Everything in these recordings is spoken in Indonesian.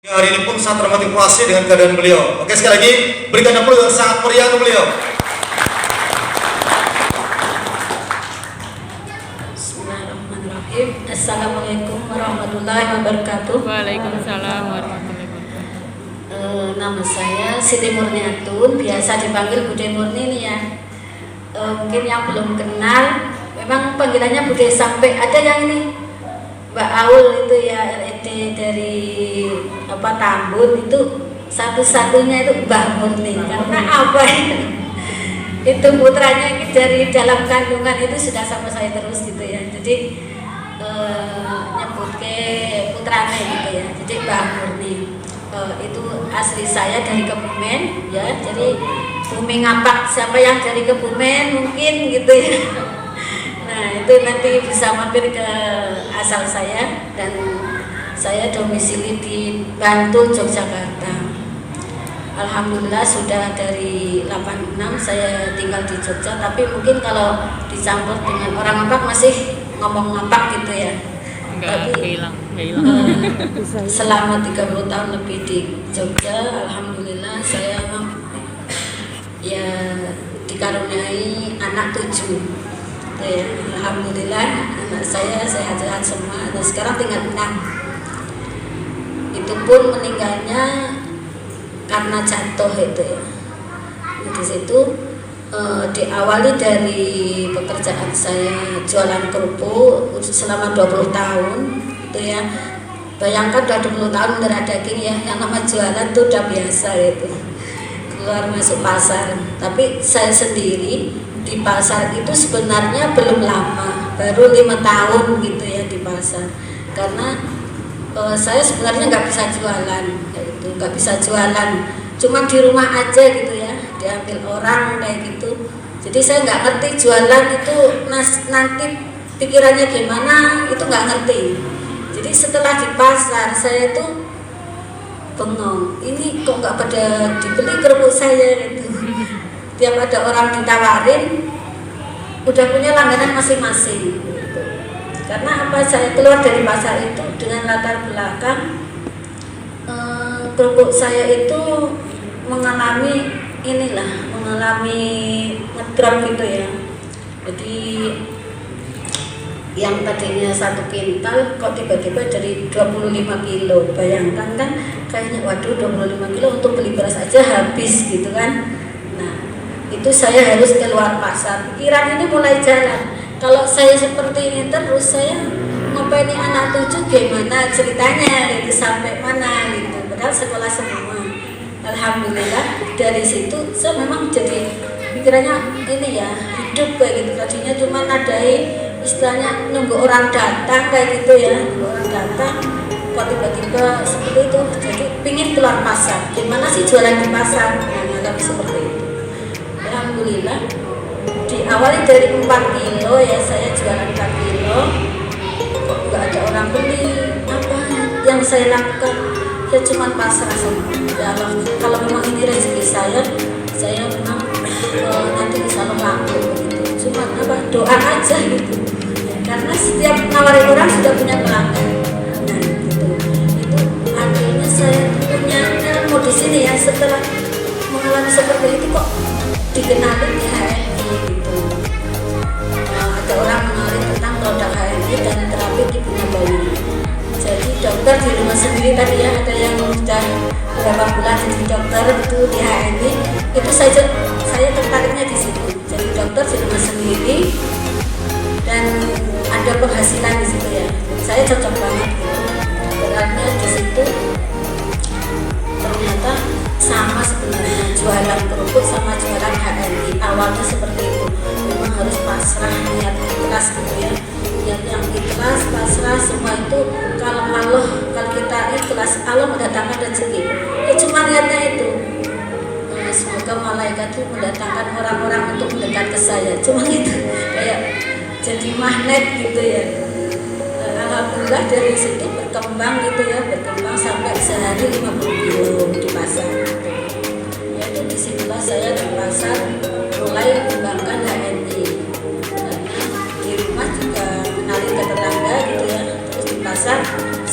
Hari ini pun sangat termotivasi dengan keadaan beliau. Oke, sekali lagi berikan aplaus yang sangat meriah untuk beliau. Bismillahirrahmanirrahim. Assalamualaikum warahmatullahi wabarakatuh. Waalaikumsalam warahmatullahi wabarakatuh. Nama saya Siti Murniatun, biasa dipanggil Bude Murni nih ya. Mungkin yang belum kenal, memang panggilannya Bude sampai ada yang ini Mbak Aul itu ya, LED dari Tambun itu satu-satunya itu Mbak Murni. Karena apa ya? Itu putranya dari dalam kandungan itu sudah sama saya terus gitu ya. Jadi nyebut ke putranya gitu ya. Jadi Mbak Murni itu asli saya dari Kebumen ya. Jadi Bumi Ngapak, siapa yang dari Kebumen mungkin gitu ya. Nah itu nanti bisa mampir ke asal saya, dan saya domisili di Bantul, Yogyakarta. Alhamdulillah sudah dari 86 saya tinggal di Jogja, tapi mungkin kalau dicampur dengan orang Ngapak masih ngomong Ngapak gitu ya. Enggak hilang. Selama 30 tahun lebih di Jogja, alhamdulillah saya ya dikaruniai anak 7. Ya, alhamdulillah anak saya sehat-sehat semua, dan sekarang tinggal 6. Itu pun meninggalnya karena jatuh itu ya. Di situ diawali dari pekerjaan saya jualan kerupuk selama 20 tahun itu ya. Bayangkan 20 tahun mendarah daging ya, yang nama jualan tuh udah biasa itu, keluar masuk pasar. Tapi saya sendiri di pasar itu sebenarnya belum lama, baru 5 tahun gitu ya di pasar. Karena saya sebenarnya nggak bisa jualan, itu nggak bisa jualan, cuma di rumah aja gitu ya, diambil orang kayak gitu. Jadi saya nggak ngerti jualan itu nanti pikirannya gimana, itu nggak ngerti. Jadi setelah di pasar saya tuh bengong, ini kok nggak pada dibeli kerupuk saya gitu. Tiap ada orang ditawarin, udah punya langganan masing-masing gitu. Karena apa, saya keluar dari pasar itu dengan latar belakang kerupuk saya itu mengalami ngedrop gitu ya. Jadi yang tadinya 1 kintal kok tiba-tiba dari 25 kilo. Bayangkan kan, kayaknya waduh 25 kilo untuk beli beras aja habis gitu kan. Itu saya harus keluar pasar. Pikiran ini mulai jalan. Kalau saya seperti ini terus, saya ngopeni anak 7 gimana ceritanya gitu, sampai mana gitu. Padahal sekolah semua. Alhamdulillah dari situ saya memang jadi pikirannya ini ya, hidup kayak gitu. Tadinya cuma nadai istilahnya nunggu orang datang kayak gitu ya, nunggu orang datang. Kok tiba-tiba seperti itu. Jadi pingin keluar pasar. Gimana sih jualan di pasar? Nah, seperti itu. Alhamdulillah diawali dari 4 kilo ya, saya jualan 4 kilo, kok nggak ada orang beli. Apa yang saya lakukan? Ya cuma pasrah sama ya Allah. Kalau memang ini rezeki saya memang nanti bisa laku gitu. Cuma doa aja gitu ya, karena setiap nawarin orang sudah punya pelanggan. Nah gitu, itu akhirnya saya punya ilmu di sini ya. Setelah mengalami seperti itu kok dikenalin di HNI gitu. Ada orang menarik tentang produk HNI dan terapi di punya bayi. Jadi dokter di rumah sendiri tadi ya, ada yang sudah beberapa bulan jadi dokter itu di HNI. Itu saya tertariknya di situ. Jadi dokter di rumah sendiri dan ada penghasilan di situ ya. Saya cocok banget gitu. Berarti di situ ternyata sama sebenarnya, jualan kerupuk sama jualan HNI awalnya seperti itu. Memang harus pasrah, niat ikhlas gitu ya. Niat yang ikhlas, pasrah, semua itu kalau kita ikhlas, Allah mendatangkan rezeki. Ya cuma niatnya itu. Semoga malaikat itu mendatangkan orang-orang untuk mendekat ke saya. Cuma gitu, kayak jadi magnet gitu ya. Alhamdulillah dari situ berkembang gitu ya, sampai sehari 50 kilo di pasar. Yaitu disitulah saya di pasar mulai mengembangkan HNI. Karena di rumah juga menarik ke tetangga gitu ya. Terus di pasar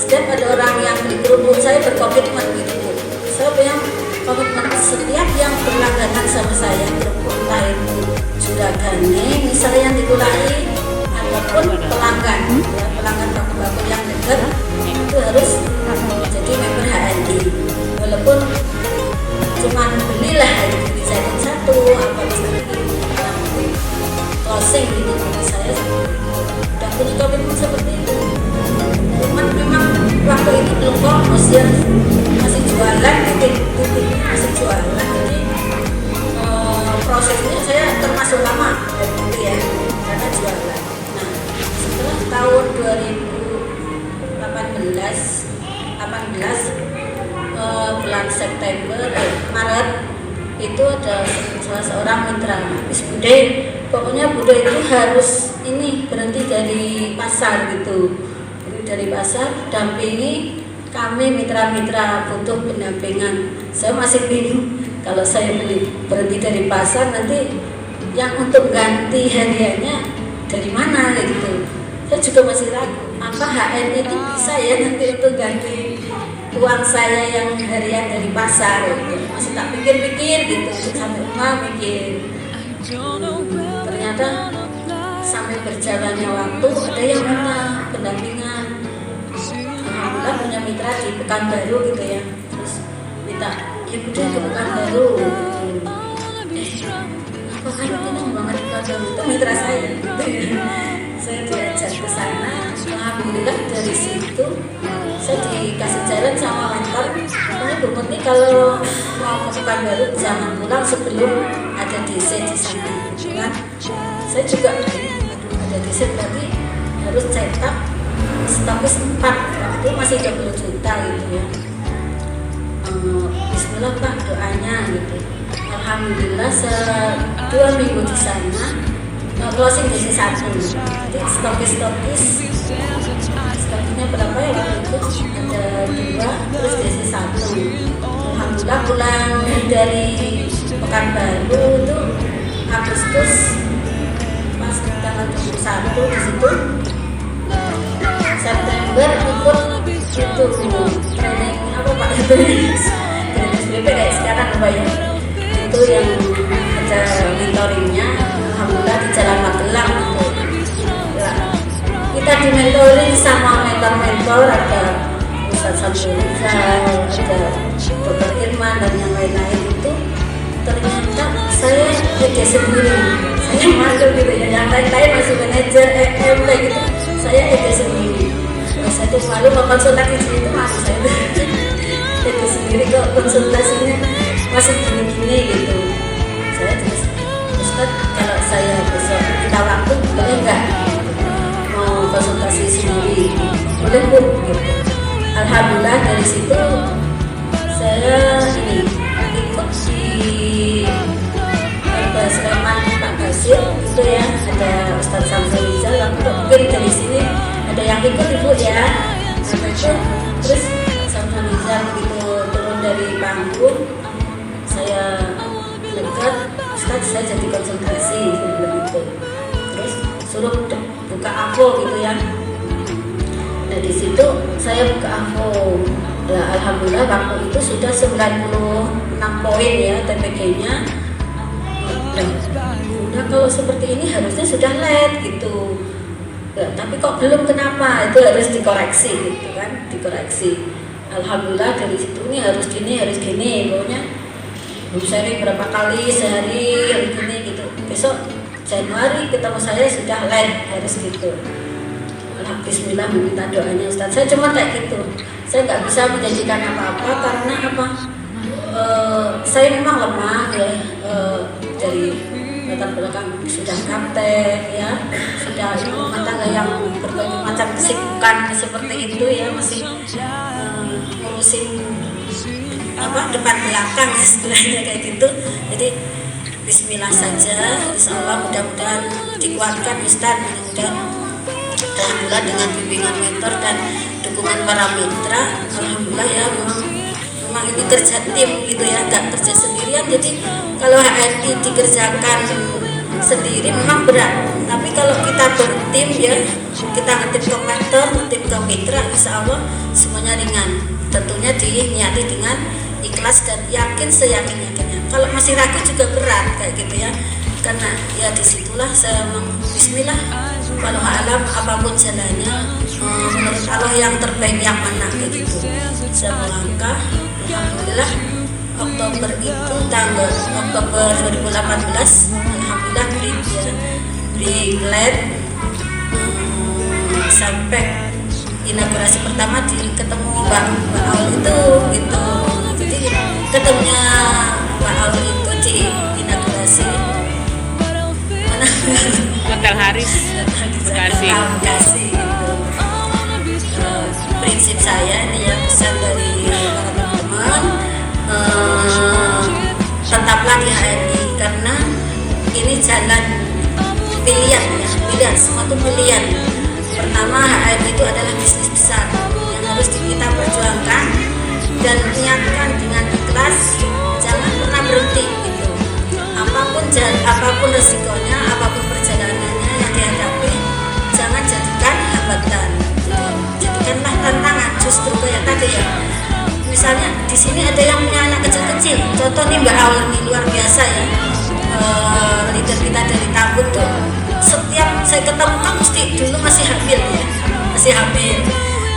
setiap ada orang yang beli kerupuk saya berkomitmen gitu. Saya yang komitmen setiap yang berlangganan sama saya kerupuk entah itu juragane misalnya yang dikulai ataupun pelanggan ya, pelanggan toko-toko yang dekat itu harus jadi member HNI walaupun cuman belilah itu desain satu apa misalnya closing gitu saya udah punya komitmen seperti itu. Cuman memang waktu itu belum fokus ya, masih jualan titik masih jualan jadi prosesnya saya termasuk lama gitu ya karena jualan. Nah setelah tahun 2018 bulan September Maret itu ada salah seorang mitra Bis Bude, pokoknya Bude itu harus ini berhenti dari pasar gitu, jadi dari pasar dampingi kami mitra-mitra butuh pendampingan. Saya masih bingung kalau saya berhenti dari pasar nanti yang untuk ganti hariannya dari mana gitu. Saya juga masih ragu apa HN itu bisa ya nanti untuk ganti uang saya yang harian dari pasar gitu. Masih tak pikir-pikir gitu sampai mikir. Ternyata sampai berjalannya waktu ada yang minta pendampingan. Alhamdulillah punya mitra di Pekanbaru gitu ya, terus minta ya udah ke Pekanbaru gitu. Apa kan enak banget di Pekanbaru itu mitra saya gitu ya. Saya diajak ke sana, alhamdulillah dari situ saya dikasih jalan sama mentor. Ini Bu Murni kalau mau ke Pekanbaru jangan pulang sebelum ada DC di sana kan. Saya juga ada DC berarti harus cetak stokis 4 itu masih 20 juta gitu ya. Bismillah Pak doanya gitu. Alhamdulillah 2 minggu di sana closing DC 1. Jadi stokisnya berapa ya waktu itu? Ada 2 terus DC 1. Alhamdulillah pulang dari Pekanbaru itu Agustus pas tanggal 21 di situ. September ikut itu training apa Pak itu SPP kayak sekarang apa ya itu yang ada mentoringnya. Alhamdulillah di Jalan Magelang gitu ya, kita dimentoring sama mentor-mentor ada Ustaz Samsul Rizal, ada Dr. Irman dan yang lain-lain itu. Ternyata saya ide sendiri, saya malu gitu ya, yang lain-lain masih manajer MT gitu, saya ide sendiri. Saya tuh malu mau konsultasi itu masih saya ide sendiri kok konsultasinya masih gini-gini gitu. Saya terus Ustaz kalau saya besok kita waktu boleh nggak mau konsultasi sendiri, boleh Bu gitu. Alhamdulillah dari situ saya ini ikut di Sleman Pak Basir itu ya, ada Ustaz Samsul Rizal, mungkin dari sini ada yang ikut Ibu ya. Sampai itu terus Samsul Rizal begitu turun dari panggung saya dekat Ustaz saya jadi konsultasi begitu. Terus suruh buka AVO gitu ya. Nah di situ saya buka AVO. Ya, alhamdulillah waktu itu sudah 96 poin ya TPG-nya. Udah kalau seperti ini harusnya sudah LED gitu. Ya, tapi kok belum kenapa? Itu harus dikoreksi gitu kan, dikoreksi. Alhamdulillah dari situ ini harus gini, pokoknya sehari berapa kali sehari harus gini gitu. Besok Januari ketemu saya sudah LED harus gitu. Bismillah meminta doanya Ustaz. Saya cuma kayak gitu. Saya nggak bisa menjanjikan apa-apa karena apa? Saya memang lemah ya dari latar belakang sudah kapten ya, sudah rumah tangga yang berbagai macam kesibukan seperti itu ya, masih ngurusin apa depan belakang istilahnya kayak gitu. Jadi Bismillah saja, Insya Allah mudah-mudahan dikuatkan Ustaz, mudah-mudahan alhamdulillah dengan bimbingan mentor dan dukungan para mitra, alhamdulillah ya memang ini kerja tim gitu ya, nggak kerja sendirian. Jadi kalau HNI dikerjakan sendiri memang berat, tapi kalau kita bertim ya, kita ngetim ke mentor, ngetim ke mitra, insya Allah semuanya ringan. Tentunya diniati dengan ikhlas dan yakin seyakin-yakinnya. Kalau masih ragu juga berat kayak gitu ya, karena ya disitulah saya Bismillah, walau alam apapun jalannya, menurut Allah yang terbaik yang mana kayak gitu. Saya melangkah, alhamdulillah Oktober itu tanggal Oktober 2018, alhamdulillah Briled sampai inaugurasi pertama ketemu Mbak Aul itu gitu. Jadi ketemunya Mbak Aul itu di inaugurasi mana? Hotel Haris Bekasi. Bekasi gitu. Prinsip saya ini ya, pesan dari para teman-teman, tetaplah di HMI karena ini jalan pilihan ya, pilihan, semua itu pilihan. Pertama, HMI itu adalah bisnis besar yang harus kita perjuangkan dan niatkan dengan ikhlas, jangan pernah berhenti gitu. Apapun resikonya, apapun perjalanannya yang dihadapi, jangan jadikan hambatan. Jadikanlah tantangan, justru kayak tadi ya. Misalnya di sini ada yang punya anak kecil-kecil, contoh nih Mbak Aul nih, luar biasa ya, leader kita dari Tambun tuh. Setiap saya ketemu kan mesti dulu masih hamil ya, masih hamil.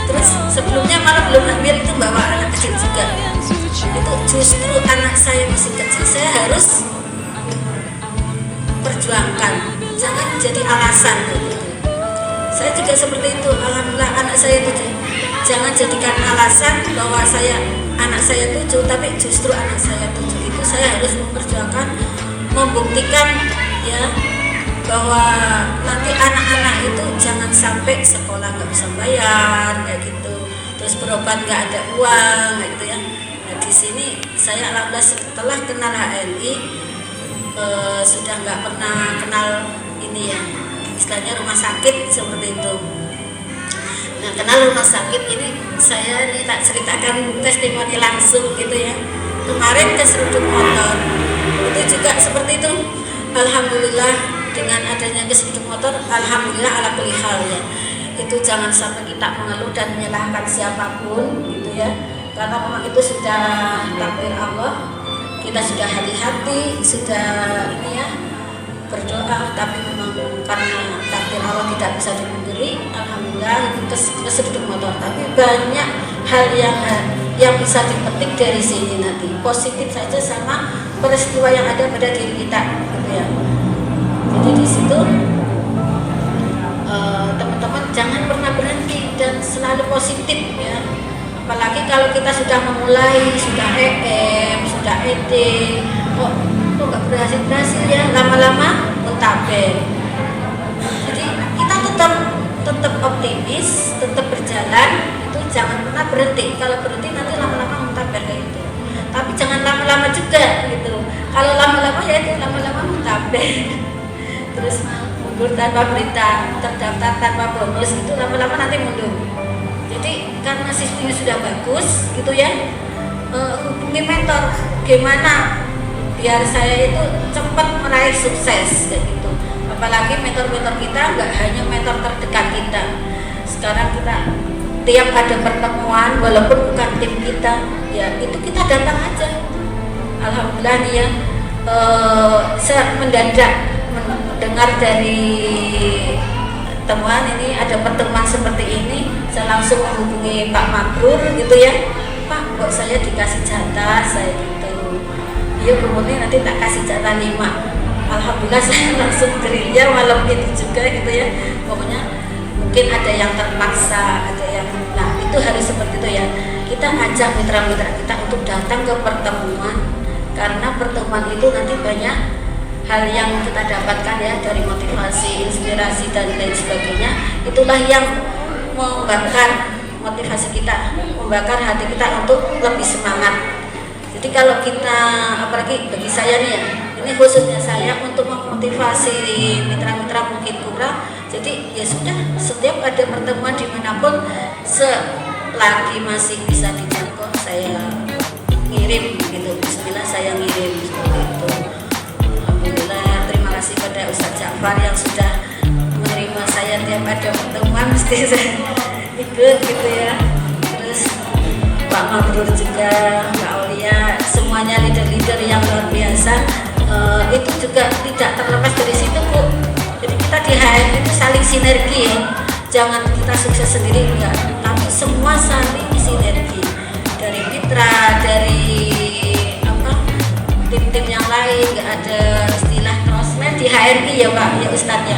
Terus sebelumnya malah belum hamil itu bawa anak kecil juga. Itu justru anak saya masih kecil, saya harus perjuangkan, jangan jadi alasan gitu. Saya juga seperti itu, alhamdulillah anak saya 7. Jangan jadikan alasan bahwa anak saya 7, tapi justru anak saya 7 itu saya harus memperjuangkan, membuktikan ya bahwa nanti anak-anak itu jangan sampai sekolah nggak bisa bayar kayak gitu, terus berobat nggak ada uang kayak gitu ya. Nah di sini saya alhamdulillah setelah kenal HNI sudah nggak pernah kenal ini ya, istilahnya rumah sakit seperti itu. Nah kenal rumah sakit ini saya ini tak ceritakan testimoni langsung gitu ya. Kemarin ke Seruduk Motor itu juga seperti itu, alhamdulillah dengan adanya kesedikit motor, alhamdulillah ala kulli hal ya. Itu jangan sampai kita mengeluh dan menyalahkan siapapun gitu ya, karena memang itu sudah takdir Allah. Kita sudah hati-hati, sudah ini ya berdoa, tapi memang karena takdir Allah tidak bisa dipungkiri, alhamdulillah itu kesedikit motor. Tapi banyak hal yang bisa dipetik dari sini nanti, positif saja sama peristiwa yang ada pada diri kita gitu ya. Jadi di situ teman-teman jangan pernah berhenti dan selalu positif ya. Apalagi kalau kita sudah memulai, sudah sudah kok nggak berhasil ya, lama-lama muntaber. Jadi kita tetap optimis, tetap berjalan, itu jangan pernah berhenti. Kalau berhenti nanti lama-lama muntaber kayak itu. Tapi jangan lama-lama juga gitu. Kalau lama-lama ya itu lama-lama muntaber. Terus mundur tanpa berita, terdaftar tanpa bonus, itu lama-lama nanti mundur. Jadi karena sistemnya sudah bagus gitu ya, hubungi mentor gimana biar saya itu cepat meraih sukses kayak gitu. Apalagi mentor-mentor kita nggak hanya mentor terdekat kita. Sekarang kita tiap ada pertemuan walaupun bukan tim kita ya, itu kita datang aja. Alhamdulillah nih ya, saya mendadak mendengar dari teman ini ada pertemuan seperti ini, saya langsung menghubungi Pak Mabrur gitu ya. Pak, kok saya dikasih jatah, saya gitu. Iya kemudian nanti tak kasih jatah 5. Alhamdulillah saya langsung gerilya malam itu juga gitu ya. Pokoknya mungkin ada yang terpaksa, ada yang, nah itu harus seperti itu ya. Kita ajak mitra-mitra kita untuk datang ke pertemuan, karena pertemuan itu nanti banyak hal yang kita dapatkan ya, dari motivasi, inspirasi dan lain sebagainya. Itulah yang membakar motivasi kita, membakar hati kita untuk lebih semangat. Jadi kalau kita, apalagi bagi saya nih ya, ini khususnya saya untuk memotivasi mitra-mitra mungkin kurang. Jadi ya sudah, setiap ada pertemuan dimanapun, selagi masih bisa dijangkau, saya ngirim gitu. Bismillah saya ngirim seperti itu. Alhamdulillah, terima kasih pada Ustaz Jafar yang sudah menerima saya tiap ada pertemuan mesti saya ikut gitu ya. Terus Pak Mabrur juga, Mbak Aulia, semuanya leader-leader yang luar biasa. Itu juga tidak terlepas dari situ Bu. Jadi kita di HN itu saling sinergi ya. Jangan kita sukses sendiri enggak, tapi semua saling sinergi. Dari mitra, dari tim-tim yang lain, nggak ada istilah crossman di HRI ya Pak, ya Ustadz ya.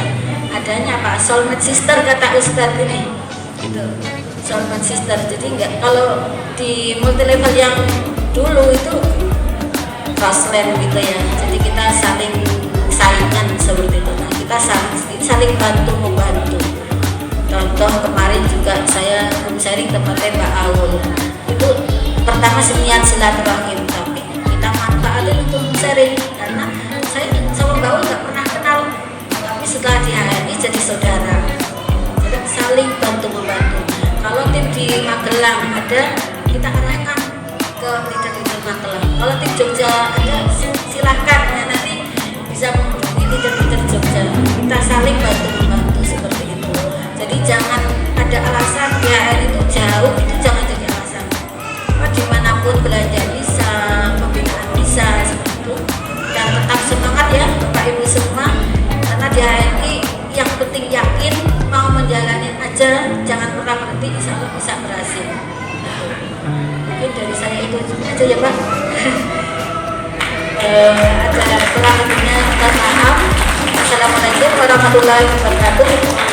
Adanya Pak, soulmate sister kata Ustadz ini. Itu soulmate sister. Jadi nggak, kalau di multi level yang dulu itu crossland gitu ya. Jadi kita saling saingan seperti itu. Nah, kita saling bantu membantu. Contoh kemarin juga saya room sharing tempatnya Mbak Aul. Itu pertama niat silaturahim, tapi kita manfaatin untuk sharing karena saya sama Mbak Aul nggak pernah kenal, tapi setelah di HRI jadi saudara. Jadi saling bantu membantu. Kalau tim di Magelang ada, kita arahkan ke leader-leader Magelang. Kalau tim Jogja ada, silahkan ya, nanti bisa menghubungi leader-leader Jogja. Kita saling bantu membantu seperti itu. Jadi jangan ada alasan HRI itu jauh, itu jangan jadi alasan. Dimanapun belanja bisa, pembinaan bisa seperti itu. Dan tetap semangat ya Bapak Ibu semua, karena di HRI yang penting yakin, mau menjalani aja, jangan pernah berhenti, insya Allah bisa berhasil. Mungkin dari saya itu aja ya Pak. Ada kurang lebihnya, mohon maaf. Assalamualaikum warahmatullahi wabarakatuh.